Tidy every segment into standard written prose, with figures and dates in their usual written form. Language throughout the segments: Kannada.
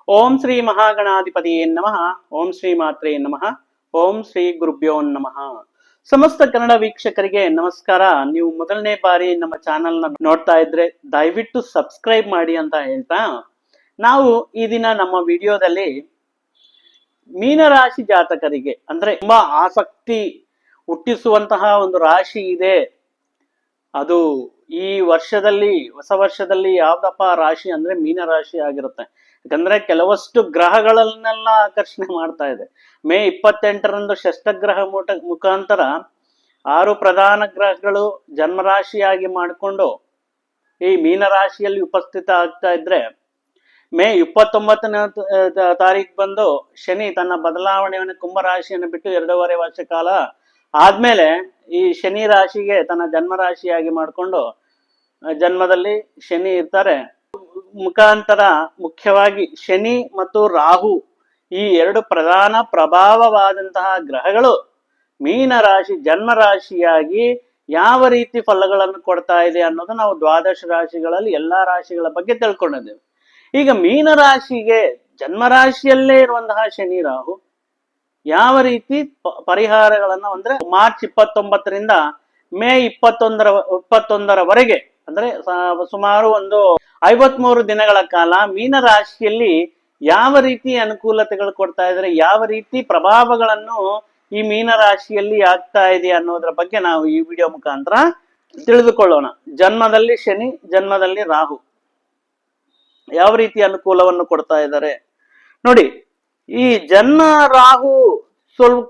ಓಂ ಶ್ರೀ ಮಹಾಗಣಾಧಿಪತಿಯೇ ನಮಃ. ಓಂ ಶ್ರೀ ಮಾತ್ರೇ ನಮಃ. ಓಂ ಶ್ರೀ ಗುರುಭ್ಯೋ ನಮಃ. ಸಮಸ್ತ ಕನ್ನಡ ವೀಕ್ಷಕರಿಗೆ ನಮಸ್ಕಾರ. ನೀವು ಮೊದಲನೇ ಬಾರಿ ನಮ್ಮ ಚಾನೆಲ್ ನ ನೋಡ್ತಾ ಇದ್ರೆ ದಯವಿಟ್ಟು ಸಬ್ಸ್ಕ್ರೈಬ್ ಮಾಡಿ ಅಂತ ಹೇಳ್ತಾ, ನಾವು ಈ ದಿನ ನಮ್ಮ ವಿಡಿಯೋದಲ್ಲಿ ಮೀನರಾಶಿ ಜಾತಕರಿಗೆ ಅಂದ್ರೆ ತುಂಬಾ ಆಸಕ್ತಿ ಹುಟ್ಟಿಸುವಂತಹ ಒಂದು ರಾಶಿ ಇದೆ. ಅದು ಈ ವರ್ಷದಲ್ಲಿ, ಹೊಸ ವರ್ಷದಲ್ಲಿ ಯಾವ್ದಪ್ಪ ರಾಶಿ ಅಂದ್ರೆ ಮೀನರಾಶಿ ಆಗಿರುತ್ತೆ. ಯಾಕಂದ್ರೆ ಕೆಲವಷ್ಟು ಗ್ರಹಗಳನ್ನೆಲ್ಲ ಆಕರ್ಷಣೆ ಮಾಡ್ತಾ ಇದೆ. ಮೇ 28ರಂದು ಷಷ್ಠಗ್ರಹ ಮುಖಾಂತರ 6 ಪ್ರಧಾನ ಗ್ರಹಗಳು ಜನ್ಮರಾಶಿಯಾಗಿ ಮಾಡಿಕೊಂಡು ಈ ಮೀನರಾಶಿಯಲ್ಲಿ ಉಪಸ್ಥಿತ ಆಗ್ತಾ ಇದ್ರೆ, ಮೇ 29ನೇ ತಾರೀಕು ಬಂದು ಶನಿ ತನ್ನ ಬದಲಾವಣೆಯನ್ನು ಕುಂಭರಾಶಿಯನ್ನು ಬಿಟ್ಟು 2.5 ವರ್ಷ ಕಾಲ ಆದ್ಮೇಲೆ ಈ ಶನಿ ರಾಶಿಗೆ ತನ್ನ ಜನ್ಮರಾಶಿಯಾಗಿ ಮಾಡಿಕೊಂಡು ಜನ್ಮದಲ್ಲಿ ಶನಿ ಇರ್ತಾರೆ. ಮುಖಾಂತರ ಮುಖ್ಯವಾಗಿ ಶನಿ ಮತ್ತು ರಾಹು ಈ 2 ಪ್ರಧಾನ ಪ್ರಭಾವವಾದಂತಹ ಗ್ರಹಗಳು ಮೀನರಾಶಿ ಜನ್ಮರಾಶಿಯಾಗಿ ಯಾವ ರೀತಿ ಫಲಗಳನ್ನು ಕೊಡ್ತಾ ಇದೆ ಅನ್ನೋದು ನಾವು ದ್ವಾದಶ ರಾಶಿಗಳಲ್ಲಿ ಎಲ್ಲಾ ರಾಶಿಗಳ ಬಗ್ಗೆ ತಿಳ್ಕೊಂಡಿದ್ದೇವೆ. ಈಗ ಮೀನರಾಶಿಗೆ ಜನ್ಮರಾಶಿಯಲ್ಲೇ ಇರುವಂತಹ ಶನಿ ರಾಹು ಯಾವ ರೀತಿ ಪರಿಹಾರಗಳನ್ನ ಅಂದ್ರೆ ಮಾರ್ಚ್ 29ರಿಂದ ಮೇ 21ರವರೆಗೆ ಅಂದ್ರೆ ಸುಮಾರು ಒಂದು 53 ದಿನಗಳ ಕಾಲ ಮೀನರಾಶಿಯಲ್ಲಿ ಯಾವ ರೀತಿ ಅನುಕೂಲತೆಗಳು ಕೊಡ್ತಾ ಇದ್ದಾರೆ, ಯಾವ ರೀತಿ ಪ್ರಭಾವಗಳನ್ನು ಈ ಮೀನರಾಶಿಯಲ್ಲಿ ಆಗ್ತಾ ಇದೆ ಅನ್ನೋದ್ರ ಬಗ್ಗೆ ನಾವು ಈ ವಿಡಿಯೋ ಮುಖಾಂತರ ತಿಳಿದುಕೊಳ್ಳೋಣ. ಜನ್ಮದಲ್ಲಿ ಶನಿ, ಜನ್ಮದಲ್ಲಿ ರಾಹು ಯಾವ ರೀತಿ ಅನುಕೂಲವನ್ನು ಕೊಡ್ತಾ ಇದ್ದಾರೆ ನೋಡಿ. ಈ ಜನ್ಮ ರಾಹು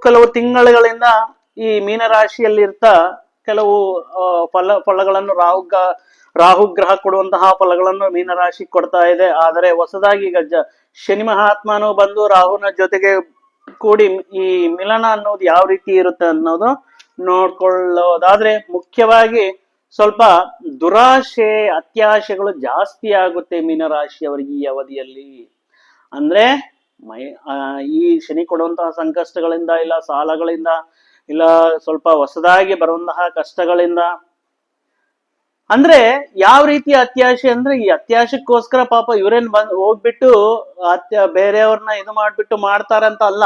ಕೆಲವು ತಿಂಗಳುಗಳಿಂದ ಈ ಮೀನರಾಶಿಯಲ್ಲಿ ಇರ್ತಾ ಕೆಲವು ಫಲಗಳನ್ನು ರಾಹು ಗ್ರಹ ಕೊಡುವಂತಹ ಫಲಗಳನ್ನು ಮೀನರಾಶಿ ಕೊಡ್ತಾ ಇದೆ. ಆದರೆ ಹೊಸದಾಗಿ ಈಗ ಶನಿ ಮಹಾತ್ಮನು ಬಂದು ರಾಹುನ ಜೊತೆಗೆ ಕೂಡಿ ಈ ಮಿಲನ ಅನ್ನೋದು ಯಾವ ರೀತಿ ಇರುತ್ತೆ ಅನ್ನೋದು ನೋಡ್ಕೊಳ್ಳೋದಾದ್ರೆ, ಮುಖ್ಯವಾಗಿ ಸ್ವಲ್ಪ ದುರಾಶೆ ಅತ್ಯಾಶೆಗಳು ಜಾಸ್ತಿ ಆಗುತ್ತೆ ಮೀನರಾಶಿಯವರಿಗೆ ಈ ಅವಧಿಯಲ್ಲಿ. ಅಂದ್ರೆ ಈ ಶನಿ ಕೊಡುವಂತಹ ಸಂಕಷ್ಟಗಳಿಂದ, ಇಲ್ಲ ಸಾಲಗಳಿಂದ, ಇಲ್ಲ ಸ್ವಲ್ಪ ಹೊಸದಾಗಿ ಬರುವಂತಹ ಕಷ್ಟಗಳಿಂದ, ಅಂದ್ರೆ ಯಾವ ರೀತಿ ಅತ್ಯಾಶೆ ಅಂದ್ರೆ ಈ ಅತ್ಯಾಶಕ್ಕೋಸ್ಕರ ಪಾಪ ಇವ್ರೇನ್ ಹೋಗ್ಬಿಟ್ಟು ಬೇರೆಯವ್ರನ್ನ ಇದು ಮಾಡ್ಬಿಟ್ಟು ಮಾಡ್ತಾರಂತ ಅಲ್ಲ,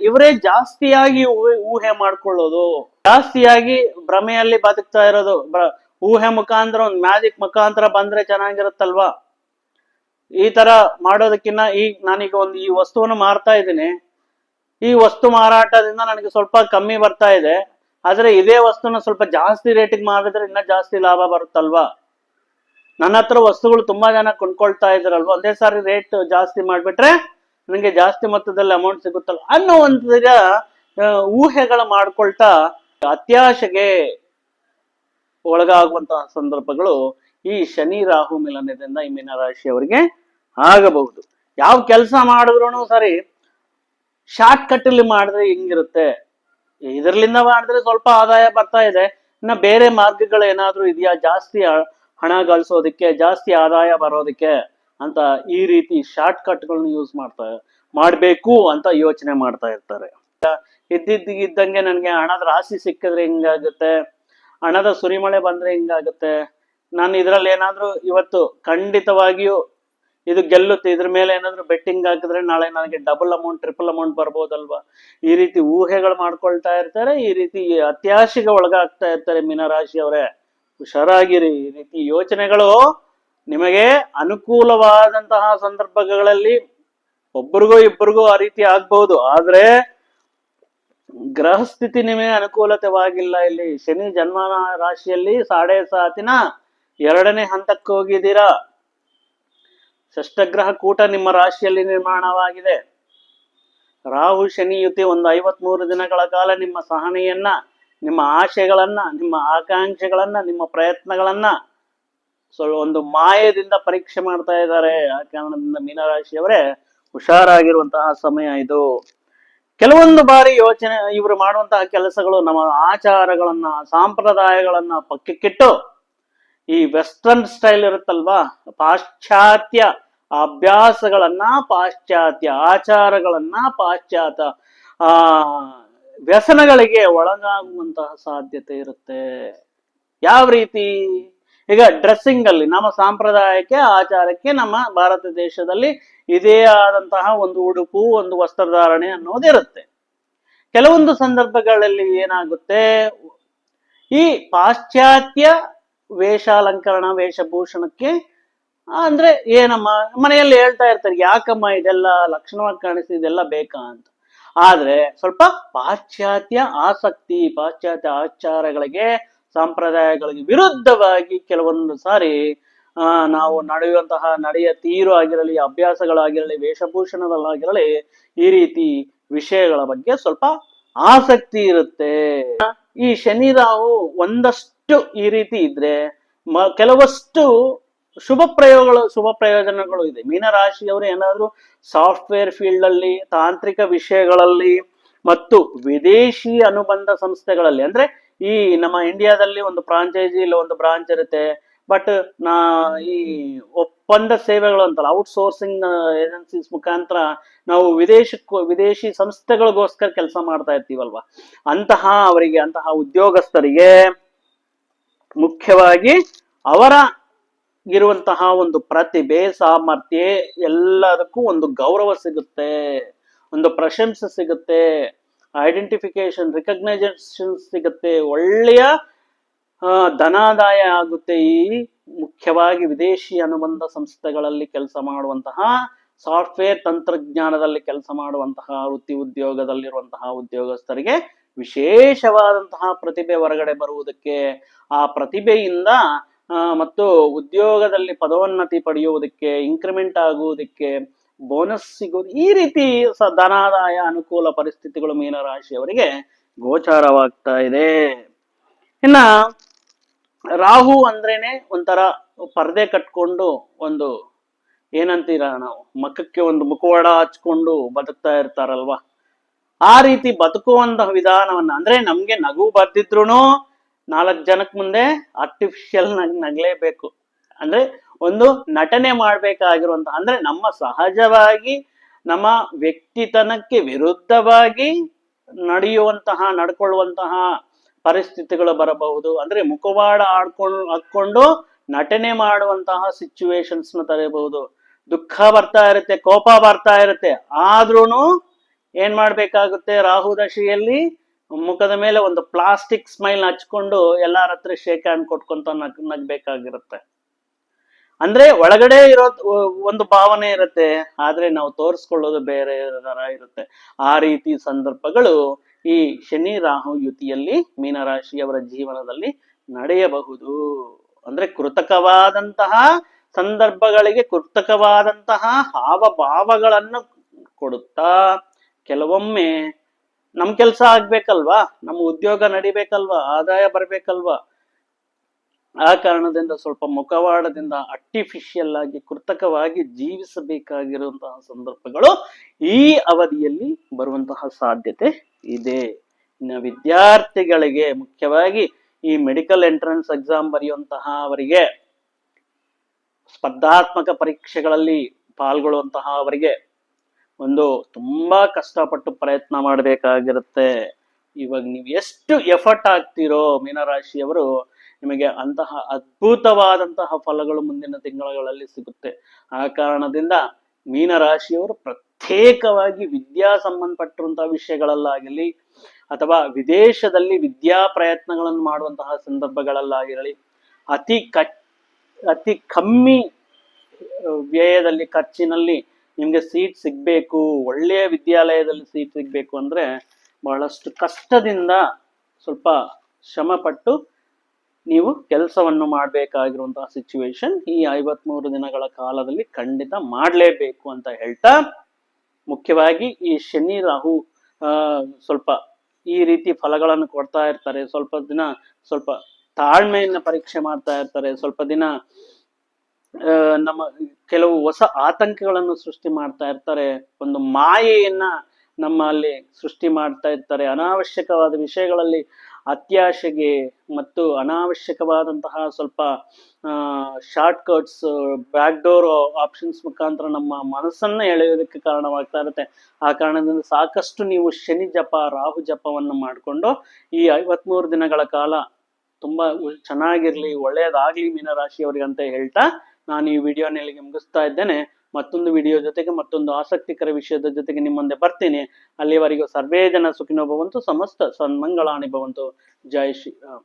ಇವರೇ ಜಾಸ್ತಿಯಾಗಿ ಊಹೆ ಮಾಡ್ಕೊಳ್ಳೋದು, ಜಾಸ್ತಿಯಾಗಿ ಭ್ರಮೆಯಲ್ಲಿ ಬದುಕ್ತಾ ಇರೋದು. ಊಹೆ ಮುಖಾಂತರ ಒಂದು ಮ್ಯಾಜಿಕ್ ಮುಖಾಂತರ ಬಂದ್ರೆ ಚೆನ್ನಾಗಿರುತ್ತಲ್ವಾ. ಈ ತರ ಮಾಡೋದಕ್ಕಿಂತ ನಾನೀಗ ಈ ವಸ್ತುವನ್ನು ಮಾರ್ತಾ ಇದ್ದೀನಿ, ಈ ವಸ್ತು ಮಾರಾಟದಿಂದ ನನಗೆ ಸ್ವಲ್ಪ ಕಮ್ಮಿ ಬರ್ತಾ ಇದೆ, ಆದ್ರೆ ಇದೇ ವಸ್ತುನ ಸ್ವಲ್ಪ ಜಾಸ್ತಿ ರೇಟಿಗೆ ಮಾರಿದ್ರೆ ಇನ್ನ ಜಾಸ್ತಿ ಲಾಭ ಬರುತ್ತಲ್ವಾ. ನನ್ನ ಹತ್ರ ವಸ್ತುಗಳು ತುಂಬಾ ಜನ ಕೊಂಡ್ಕೊಳ್ತಾ ಇದ್ರಲ್ವಾ, ಒಂದೇ ಸಾರಿ ರೇಟ್ ಜಾಸ್ತಿ ಮಾಡ್ಬಿಟ್ರೆ ನನಗೆ ಜಾಸ್ತಿ ಮೊತ್ತದಲ್ಲಿ ಅಮೌಂಟ್ ಸಿಗುತ್ತಲ್ಲ ಅನ್ನೋ ಒಂದು ಊಹೆಗಳು ಮಾಡ್ಕೊಳ್ತಾ ಅತ್ಯಾಶೆಗೆ ಒಳಗಾಗುವಂತಹ ಸಂದರ್ಭಗಳು ಈ ಶನಿ ರಾಹು ಮಿಲನದಿಂದ ಈ ಮೀನರಾಶಿಯವರಿಗೆ ಆಗಬಹುದು. ಯಾವ ಕೆಲಸ ಮಾಡಿದ್ರು ಸರಿ ಶಾರ್ಟ್ ಕಟ್ ಅಲ್ಲಿ ಮಾಡಿದ್ರೆ ಹೆಂಗಿರುತ್ತೆ, ಇದರ್ಲಿಂದ ಮಾಡಿದ್ರೆ ಸ್ವಲ್ಪ ಆದಾಯ ಬರ್ತಾ ಇದೆ, ಇನ್ನ ಬೇರೆ ಮಾರ್ಗಗಳು ಏನಾದ್ರೂ ಇದೆಯಾ ಜಾಸ್ತಿ ಹಣ ಗಳಿಸೋದಕ್ಕೆ, ಜಾಸ್ತಿ ಆದಾಯ ಬರೋದಕ್ಕೆ ಅಂತ ಈ ರೀತಿ ಶಾರ್ಟ್ ಕಟ್ಗಳನ್ನ ಮಾಡ್ಬೇಕು ಅಂತ ಯೋಚನೆ ಮಾಡ್ತಾ ಇರ್ತಾರೆ. ಇದ್ದಂಗೆ ನನ್ಗೆ ಹಣದ ರಾಶಿ ಸಿಕ್ಕಿದ್ರೆ ಹಿಂಗಾಗುತ್ತೆ, ಹಣದ ಸುರಿಮಳೆ ಬಂದ್ರೆ ಹಿಂಗಾಗುತ್ತೆ, ನಾನು ಇದ್ರಲ್ಲಿ ಏನಾದ್ರೂ ಇವತ್ತು ಖಂಡಿತವಾಗಿಯೂ ಇದು ಗೆಲ್ಲುತ್ತೆ, ಇದ್ರ ಮೇಲೆ ಏನಾದ್ರು ಬೆಟ್ಟಿಂಗ್ ಹಾಕಿದ್ರೆ ನಾಳೆ ನನಗೆ ಡಬಲ್ ಅಮೌಂಟ್ ಟ್ರಿಪಲ್ ಅಮೌಂಟ್ ಬರ್ಬೋದಲ್ವಾ, ಈ ರೀತಿ ಊಹೆಗಳು ಮಾಡ್ಕೊಳ್ತಾ ಇರ್ತಾರೆ. ಈ ರೀತಿ ಅತ್ಯಾಶೆಗೆ ಒಳಗಾಗ್ತಾ ಇರ್ತಾರೆ ಮೀನರಾಶಿಯವರೇ. ಹುಷಾರಾಗಿರಿ. ಈ ರೀತಿ ಯೋಚನೆಗಳು ನಿಮಗೆ ಅನುಕೂಲವಾದಂತಹ ಸಂದರ್ಭಗಳಲ್ಲಿ ಒಬ್ಬರಿಗೂ ಇಬ್ಬರಿಗೂ ಆ ರೀತಿ ಆಗ್ಬಹುದು, ಆದ್ರೆ ಗ್ರಹ ಸ್ಥಿತಿ ನಿಮಗೆ ಅನುಕೂಲತೆವಾಗಿಲ್ಲ. ಇಲ್ಲಿ ಶನಿ ಜನ್ಮ ರಾಶಿಯಲ್ಲಿ 7.5 2ನೇ ಹಂತಕ್ಕೆ ಹೋಗಿದ್ದೀರಾ. ಷಷ್ಠಗ್ರಹ ಕೂಟ ನಿಮ್ಮ ರಾಶಿಯಲ್ಲಿ ನಿರ್ಮಾಣವಾಗಿದೆ. ರಾಹು ಶನಿ ಯುತಿ ಒಂದು 53 ದಿನಗಳ ಕಾಲ ನಿಮ್ಮ ಸಹನೆಯನ್ನ, ನಿಮ್ಮ ಆಶೆಗಳನ್ನ, ನಿಮ್ಮ ಆಕಾಂಕ್ಷೆಗಳನ್ನ, ನಿಮ್ಮ ಪ್ರಯತ್ನಗಳನ್ನ ಒಂದು ಮಾಯದಿಂದ ಪರೀಕ್ಷೆ ಮಾಡ್ತಾ ಇದ್ದಾರೆ. ಆ ಕಾರಣದಿಂದ ಮೀನರಾಶಿಯವರೇ ಹುಷಾರಾಗಿರುವಂತಹ ಸಮಯ ಇದು. ಕೆಲವೊಂದು ಬಾರಿ ಇವರು ಮಾಡುವಂತಹ ಕೆಲಸಗಳು ನಮ್ಮ ಆಚಾರಗಳನ್ನ, ಸಾಂಪ್ರದಾಯಗಳನ್ನ ಪಕ್ಕಕ್ಕಿಟ್ಟು ಈ ವೆಸ್ಟರ್ನ್ ಸ್ಟೈಲ್ ಇರುತ್ತಲ್ವಾ, ಪಾಶ್ಚಾತ್ಯ ಅಭ್ಯಾಸಗಳನ್ನ, ಪಾಶ್ಚಾತ್ಯ ಆಚಾರಗಳನ್ನ, ಪಾಶ್ಚಾತ್ಯ ವ್ಯಸನಗಳಿಗೆ ಒಳಗಾಗುವಂತಹ ಸಾಧ್ಯತೆ ಇರುತ್ತೆ. ಯಾವ ರೀತಿ ಈಗ ಡ್ರೆಸ್ಸಿಂಗ್ ಅಲ್ಲಿ ನಮ್ಮ ಸಾಂಪ್ರದಾಯಕ್ಕೆ ಆಚಾರಕ್ಕೆ ನಮ್ಮ ಭಾರತ ದೇಶದಲ್ಲಿ ಇದೇ ಆದಂತಹ ಒಂದು ಉಡುಪು ಒಂದು ವಸ್ತ್ರಧಾರಣೆ ಅನ್ನೋದಿರುತ್ತೆ. ಕೆಲವೊಂದು ಸಂದರ್ಭಗಳಲ್ಲಿ ಏನಾಗುತ್ತೆ, ಈ ಪಾಶ್ಚಾತ್ಯ ವೇಷಾಲಂಕರಣ ವೇಷಭೂಷಣಕ್ಕೆ ಅಂದ್ರೆ ಏನಮ್ಮ ಮನೆಯಲ್ಲಿ ಹೇಳ್ತಾ ಇರ್ತಾರೆ, ಯಾಕಮ್ಮ ಇದೆಲ್ಲ ಲಕ್ಷಣವಾಗಿ ಕಾಣಿಸ್ತಿ, ಇದೆಲ್ಲ ಬೇಕಾ ಅಂತ. ಆದ್ರೆ ಸ್ವಲ್ಪ ಪಾಶ್ಚಾತ್ಯ ಆಸಕ್ತಿ, ಪಾಶ್ಚಾತ್ಯ ಆಚಾರಗಳಿಗೆ ಸಂಪ್ರದಾಯಗಳಿಗೆ ವಿರುದ್ಧವಾಗಿ ಕೆಲವೊಂದು ಸಾರಿ ನಾವು ನಡೆಯ ತೀರು ಆಗಿರಲಿ, ಅಭ್ಯಾಸಗಳಾಗಿರಲಿ, ವೇಷಭೂಷಣಗಳಾಗಿರಲಿ, ಈ ರೀತಿ ವಿಷಯಗಳ ಬಗ್ಗೆ ಸ್ವಲ್ಪ ಆಸಕ್ತಿ ಇರುತ್ತೆ. ಈ ಶನಿ ರಾಹು ಒಂದಷ್ಟು ಈ ರೀತಿ ಇದ್ರೆ ಕೆಲವಷ್ಟು ಶುಭ ಪ್ರಯೋಜನಗಳು ಇದೆ. ಮೀನರಾಶಿಯವರು ಏನಾದ್ರು ಸಾಫ್ಟ್ವೇರ್ ಫೀಲ್ಡ್ ಅಲ್ಲಿ, ತಾಂತ್ರಿಕ ವಿಷಯಗಳಲ್ಲಿ ಮತ್ತು ವಿದೇಶಿ ಅನುಬಂಧ ಸಂಸ್ಥೆಗಳಲ್ಲಿ, ಅಂದ್ರೆ ಈ ನಮ್ಮ ಇಂಡಿಯಾದಲ್ಲಿ ಒಂದು ಫ್ರಾಂಚೈಸಿ ಇಲ್ಲ ಒಂದು ಬ್ರಾಂಚ್ ಇರುತ್ತೆ, ಬಟ್ ಈ ಒಪ್ಪಂದ ಸೇವೆಗಳು ಅಂತಲ್ಲ, ಔಟ್ಸೋರ್ಸಿಂಗ್ ಏಜೆನ್ಸೀಸ್ ಮುಖಾಂತರ ನಾವು ವಿದೇಶಿ ಸಂಸ್ಥೆಗಳಿಗೋಸ್ಕರ ಕೆಲಸ ಮಾಡ್ತಾ ಇರ್ತೀವಲ್ವಾ, ಅಂತಹ ಉದ್ಯೋಗಸ್ಥರಿಗೆ ಮುಖ್ಯವಾಗಿ ಅವರ ಇರುವಂತಹ ಒಂದು ಪ್ರತಿಭೆ, ಸಾಮರ್ಥ್ಯ ಎಲ್ಲದಕ್ಕೂ ಒಂದು ಗೌರವ ಸಿಗುತ್ತೆ, ಒಂದು ಪ್ರಶಂಸೆ ಸಿಗುತ್ತೆ, ಐಡೆಂಟಿಫಿಕೇಶನ್, ರಿಕಗ್ನೈಸೇಷನ್ ಸಿಗುತ್ತೆ, ಒಳ್ಳೆಯ ಧನಾದಾಯ ಆಗುತ್ತೆ. ಈ ಮುಖ್ಯವಾಗಿ ವಿದೇಶಿ ಅನುಬಂಧ ಸಂಸ್ಥೆಗಳಲ್ಲಿ ಕೆಲಸ ಮಾಡುವಂತಹ, ಸಾಫ್ಟ್ವೇರ್ ತಂತ್ರಜ್ಞಾನದಲ್ಲಿ ಕೆಲಸ ಮಾಡುವಂತಹ ವೃತ್ತಿ ಉದ್ಯೋಗದಲ್ಲಿರುವಂತಹ ಉದ್ಯೋಗಸ್ಥರಿಗೆ ವಿಶೇಷವಾದಂತಹ ಪ್ರತಿಭೆ ಹೊರಗಡೆ ಬರುವುದಕ್ಕೆ, ಆ ಪ್ರತಿಭೆಯಿಂದ ಮತ್ತು ಉದ್ಯೋಗದಲ್ಲಿ ಪದೋನ್ನತಿ ಪಡೆಯುವುದಕ್ಕೆ, ಇನ್ಕ್ರಿಮೆಂಟ್ ಆಗುವುದಕ್ಕೆ, ಬೋನಸ್ ಸಿಗೋದು, ಈ ರೀತಿ ಧನಾದಾಯ ಅನುಕೂಲ ಪರಿಸ್ಥಿತಿಗಳು ಮೀನರಾಶಿಯವರಿಗೆ ಗೋಚಾರವಾಗ್ತಾ ಇದೆ. ಇನ್ನ ರಾಹು ಅಂದ್ರೇನೆ ಒಂಥರ ಪರ್ದೆ ಕಟ್ಕೊಂಡು ಒಂದು ಏನಂತೀರ ನಾವು, ಮಖಕ್ಕೆ ಒಂದು ಮುಖವಾಡ ಹಚ್ಕೊಂಡು ಬದುಕ್ತಾ ಇರ್ತಾರಲ್ವಾ, ಆ ರೀತಿ ಬದುಕುವಂತಹ ವಿಧಾನವನ್ನ, ಅಂದ್ರೆ ನಮ್ಗೆ ನಗು ಬರ್ದಿದ್ರು 4 ಜನಕ್ಕೆ ಮುಂದೆ ಆರ್ಟಿಫಿಷಿಯಲ್ ನಗಲೇಬೇಕು, ಅಂದ್ರೆ ಒಂದು ನಟನೆ ಮಾಡ್ಬೇಕಾಗಿರುವಂತಹ, ಅಂದ್ರೆ ನಮ್ಮ ಸಹಜವಾಗಿ ನಮ್ಮ ವ್ಯಕ್ತಿತನಕ್ಕೆ ವಿರುದ್ಧವಾಗಿ ನಡ್ಕೊಳ್ಳುವಂತಹ ಪರಿಸ್ಥಿತಿಗಳು ಬರಬಹುದು. ಅಂದ್ರೆ ಮುಖವಾಡ ಹಾಕೊಂಡು ನಟನೆ ಮಾಡುವಂತಹ ಸಿಚುವೇಶನ್ಸ್ ನ ತರಬಹುದು. ದುಃಖ ಬರ್ತಾ ಇರುತ್ತೆ, ಕೋಪ ಬರ್ತಾ ಇರುತ್ತೆ, ಆದ್ರೂನು ಏನ್ ಮಾಡ್ಬೇಕಾಗುತ್ತೆ, ರಾಹು ದಶೆಯಲ್ಲಿ ಮುಖದ ಮೇಲೆ ಒಂದು ಪ್ಲಾಸ್ಟಿಕ್ ಸ್ಮೈಲ್ ಹಚ್ಕೊಂಡು ಎಲ್ಲಾರ ಹತ್ರ ಶೇಕ್ ಹ್ಯಾಂಡ್ ಕೊಟ್ಕೊಂತ ನಗ್ಬೇಕಾಗಿರುತ್ತೆ. ಅಂದ್ರೆ ಒಳಗಡೆ ಇರೋ ಒಂದು ಭಾವನೆ ಇರುತ್ತೆ, ಆದ್ರೆ ನಾವು ತೋರಿಸ್ಕೊಳ್ಳೋದು ಬೇರೆ ತರ ಇರುತ್ತೆ. ಆ ರೀತಿ ಸಂದರ್ಭಗಳು ಈ ಶನಿ ರಾಹು ಯುತಿಯಲ್ಲಿ ಮೀನರಾಶಿಯವರ ಜೀವನದಲ್ಲಿ ನಡೆಯಬಹುದು. ಅಂದ್ರೆ ಕೃತಕವಾದಂತಹ ಸಂದರ್ಭಗಳಿಗೆ ಕೃತಕವಾದಂತಹ ಹಾವಭಾವಗಳನ್ನು ಕೊಡುತ್ತಾ, ಕೆಲವೊಮ್ಮೆ ನಮ್ ಕೆಲ್ಸ ಆಗ್ಬೇಕಲ್ವಾ, ನಮ್ಮ ಉದ್ಯೋಗ ನಡಿಬೇಕಲ್ವಾ, ಆದಾಯ ಬರ್ಬೇಕಲ್ವಾ, ಆ ಕಾರಣದಿಂದ ಸ್ವಲ್ಪ ಮುಖವಾಡದಿಂದ ಆರ್ಟಿಫಿಷಿಯಲ್ ಆಗಿ ಕೃತಕವಾಗಿ ಜೀವಿಸಬೇಕಾಗಿರುವಂತಹ ಸಂದರ್ಭಗಳು ಈ ಅವಧಿಯಲ್ಲಿ ಬರುವಂತಹ ಸಾಧ್ಯತೆ ಇದೆ. ಇನ್ನು ವಿದ್ಯಾರ್ಥಿಗಳಿಗೆ, ಮುಖ್ಯವಾಗಿ ಈ ಮೆಡಿಕಲ್ ಎಂಟ್ರೆನ್ಸ್ ಎಕ್ಸಾಮ್ ಬರೆಯುವಂತಹ ಅವರಿಗೆ, ಸ್ಪರ್ಧಾತ್ಮಕ ಪರೀಕ್ಷೆಗಳಲ್ಲಿ ಪಾಲ್ಗೊಳ್ಳುವಂತಹ ಅವರಿಗೆ ಒಂದು ತುಂಬಾ ಕಷ್ಟಪಟ್ಟು ಪ್ರಯತ್ನ ಮಾಡಬೇಕಾಗಿರುತ್ತೆ. ಇವಾಗ ನೀವು ಎಷ್ಟು ಎಫರ್ಟ್ ಆಗ್ತೀರೋ ಮೀನರಾಶಿಯವರು, ನಿಮಗೆ ಅಂತಹ ಅದ್ಭುತವಾದಂತಹ ಫಲಗಳು ಮುಂದಿನ ತಿಂಗಳುಗಳಲ್ಲಿ ಸಿಗುತ್ತೆ. ಆ ಕಾರಣದಿಂದ ಮೀನರಾಶಿಯವರು ಪ್ರತ್ಯೇಕವಾಗಿ ವಿದ್ಯಾ ಸಂಬಂಧಪಟ್ಟಿರುವಂತಹ ವಿಷಯಗಳಲ್ಲಾಗಲಿ, ಅಥವಾ ವಿದೇಶದಲ್ಲಿ ವಿದ್ಯಾ ಪ್ರಯತ್ನಗಳನ್ನು ಮಾಡುವಂತಹ ಸಂದರ್ಭಗಳಲ್ಲಾಗಿರಲಿ, ಅತಿ ಕಮ್ಮಿ ವ್ಯಯದಲ್ಲಿ, ಖರ್ಚಿನಲ್ಲಿ ನಿಮ್ಗೆ ಸೀಟ್ ಸಿಗ್ಬೇಕು, ಒಳ್ಳೆಯ ವಿದ್ಯಾಲಯದಲ್ಲಿ ಸೀಟ್ ಸಿಗ್ಬೇಕು ಅಂದ್ರೆ ಬಹಳಷ್ಟು ಕಷ್ಟದಿಂದ ಸ್ವಲ್ಪ ಶ್ರಮ ಪಟ್ಟು ನೀವು ಕೆಲಸವನ್ನು ಮಾಡಬೇಕಾಗಿರುವಂತಹ ಸಿಚುವೇಶನ್ ಈ 53 ದಿನಗಳ ಕಾಲದಲ್ಲಿ ಖಂಡಿತ ಮಾಡಲೇಬೇಕು ಅಂತ ಹೇಳ್ತಾ, ಮುಖ್ಯವಾಗಿ ಈ ಶನಿ ರಾಹು ಸ್ವಲ್ಪ ಈ ರೀತಿ ಫಲಗಳನ್ನು ಕೊಡ್ತಾ ಇರ್ತಾರೆ. ಸ್ವಲ್ಪ ದಿನ ಸ್ವಲ್ಪ ತಾಳ್ಮೆಯನ್ನ ಪರೀಕ್ಷೆ ಮಾಡ್ತಾ ಇರ್ತಾರೆ. ಸ್ವಲ್ಪ ದಿನ ನಮ್ಮ ಕೆಲವು ಹೊಸ ಆತಂಕಗಳನ್ನು ಸೃಷ್ಟಿ ಮಾಡ್ತಾ ಇರ್ತಾರೆ. ಒಂದು ಮಾಯೆಯನ್ನ ನಮ್ಮಲ್ಲಿ ಸೃಷ್ಟಿ ಮಾಡ್ತಾ ಇರ್ತಾರೆ. ಅನಾವಶ್ಯಕವಾದ ವಿಷಯಗಳಲ್ಲಿ ಅತ್ಯಾಶೆಗೆ ಮತ್ತು ಅನಾವಶ್ಯಕವಾದಂತಹ ಸ್ವಲ್ಪ short cuts, back door options ಮುಖಾಂತರ ನಮ್ಮ ಮನಸ್ಸನ್ನ ಎಳೆಯೋದಕ್ಕೆ ಕಾರಣವಾಗ್ತಾ ಇರುತ್ತೆ. ಆ ಕಾರಣದಿಂದ ಸಾಕಷ್ಟು ನೀವು ಶನಿ ಜಪ, ರಾಹು ಜಪವನ್ನು ಮಾಡಿಕೊಂಡು ಈ 53 ದಿನಗಳ ಕಾಲ ತುಂಬಾ ಚೆನ್ನಾಗಿರ್ಲಿ, ಒಳ್ಳೇದಾಗ್ಲಿ ಮೀನರಾಶಿಯವರಿಗೆ ಅಂತ ಹೇಳ್ತಾ ನಾನು ಈ ವಿಡಿಯೋನ ಇಲ್ಲಿಗೆ ಮುಗಿಸ್ತಾ ಇದ್ದೇನೆ. ಮತ್ತೊಂದು ವಿಡಿಯೋ ಜೊತೆಗೆ, ಮತ್ತೊಂದು ಆಸಕ್ತಿಕರ ವಿಷಯದ ಜೊತೆಗೆ ನಿಮ್ಮ ಮುಂದೆ ಬರ್ತೀನಿ. ಅಲ್ಲಿವರೆಗೂ ಸರ್ವೇ ಜನ ಸುಖಿನೋ ಭವಂತು, ಸಮಸ್ತ ಸನ್ಮಂಗಳಾನಿ ಭವಂತು. ಜೈ ಶ್ರೀರಾಮ್.